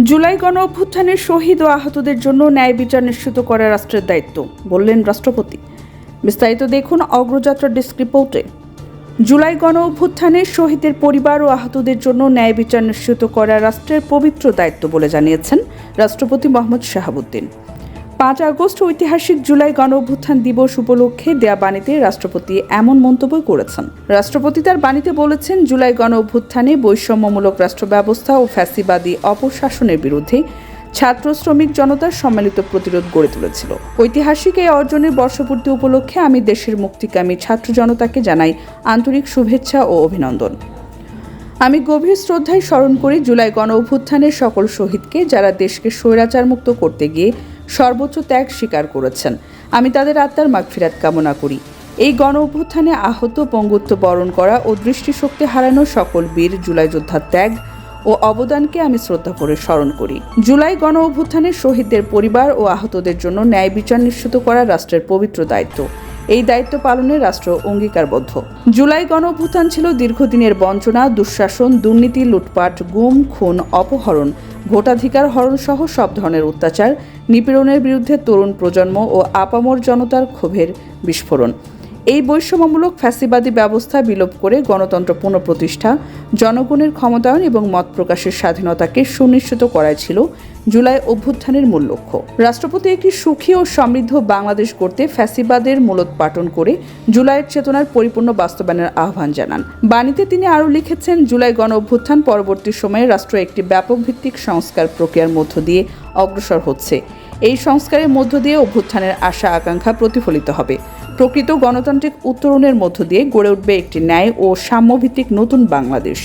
জুলাই গণ অভ্যুত্থানের শহীদ ও আহতদের জন্য ন্যায় বিচার নিশ্চিত করা রাষ্ট্রের দায়িত্ব বললেন রাষ্ট্রপতি। বিস্তারিত দেখুন অগ্রযাত্রা ডেস্ক রিপোর্টে। জুলাই গণ অভ্যুত্থানের শহীদের পরিবার ও আহতদের জন্য ন্যায় বিচার নিশ্চিত করা রাষ্ট্রের পবিত্র দায়িত্ব বলে জানিয়েছেন রাষ্ট্রপতি মোহাম্মদ শাহাবুদ্দিন। 5 আগস্ট ঐতিহাসিক জুলাই গণ অভ্যুত্থান দিবস উপলক্ষে দেয়া বাণীতে রাষ্ট্রপতি এমন মন্তব্য করেছেন। রাষ্ট্রপতি তার বাণীতে বলেছেন, জুলাই গণ অভ্যুত্থানে বৈষম্যমূলক রাষ্ট্র ব্যবস্থা ও ফ্যাসিবাদী অপশাসনের বিরুদ্ধে ছাত্র শ্রমিক জনতার সম্মিলিত প্রতিরোধ গড়ে তুলেছিল। ঐতিহাসিক এই অর্জনের বর্ষপূর্তি উপলক্ষে আমি দেশের মুক্তিকামী ছাত্র জনতাকে জানাই আন্তরিক শুভেচ্ছা ও অভিনন্দন। আমি গভীর শ্রদ্ধায় স্মরণ করি জুলাই গণ অভ্যুত্থানের সকল শহীদকে, যারা দেশকে স্বৈরাচার মুক্ত করতে গিয়ে সর্বোচ্চ ত্যাগ স্বীকার করেছেন। আমি তাদের আত্মার মাগফিরাত কামনা করি। এই গণ অভ্যুত্থানে আহত, পঙ্গুত্ব বরণ করা ও দৃষ্টিশক্তি হারানো সকল বীর জুলাই যোদ্ধার ত্যাগ ও অবদানকে আমি শ্রদ্ধা করে স্মরণ করি। জুলাই গণ অভ্যুত্থানের শহীদদের পরিবার ও আহতদের জন্য ন্যায় বিচার নিশ্চিত করা রাষ্ট্রের পবিত্র দায়িত্ব। এই দায়িত্ব পালনে রাষ্ট্র অঙ্গীকারবদ্ধ। জুলাই গণ অভ্যুত্থান ছিল দীর্ঘদিনের বঞ্চনা, দুঃশাসন, দুর্নীতি, লুটপাট, গুম, খুন, অপহরণ, ভোটাধিকার হরণ সহ সব ধরনের অত্যাচার, নিপীড়নের বিরুদ্ধে তরুণ প্রজন্ম ও আপামর জনতার ক্ষোভের বিস্ফোরণ। এই বৈষম্যমূলক ফ্যাসিবাদী ব্যবস্থা বিলোপ করে গণতন্ত্র পুনঃপ্রতিষ্ঠা, জনগণের ক্ষমতায়ন এবং মত প্রকাশের স্বাধীনতাকে সুনিশ্চিত করাই ছিল জুলাই অভ্যুত্থানের মূল লক্ষ্য। রাষ্ট্রপতি একটি সুখী ও সমৃদ্ধ বাংলাদেশ গড়তে ফ্যাসিবাদের মূলোৎপাটন করে জুলাইয়ের চেতনার পরিপূর্ণ বাস্তবায়নের আহ্বান জানান। বাণীতে তিনি আরও লিখেছেন, জুলাই গণ অভ্যুত্থান পরবর্তী সময়ে রাষ্ট্র একটি ব্যাপক ভিত্তিক সংস্কার প্রক্রিয়ার মধ্য দিয়ে অগ্রসর হচ্ছে। এই সংস্কারের মধ্য দিয়ে অভ্যুত্থানের আশা আকাঙ্ক্ষা প্রতিফলিত হবে। প্রকৃত গণতান্ত্রিক উত্তরণের মধ্য দিয়ে গড়ে উঠবে একটি ন্যায় ও সাম্যভিত্তিক নতুন বাংলাদেশ।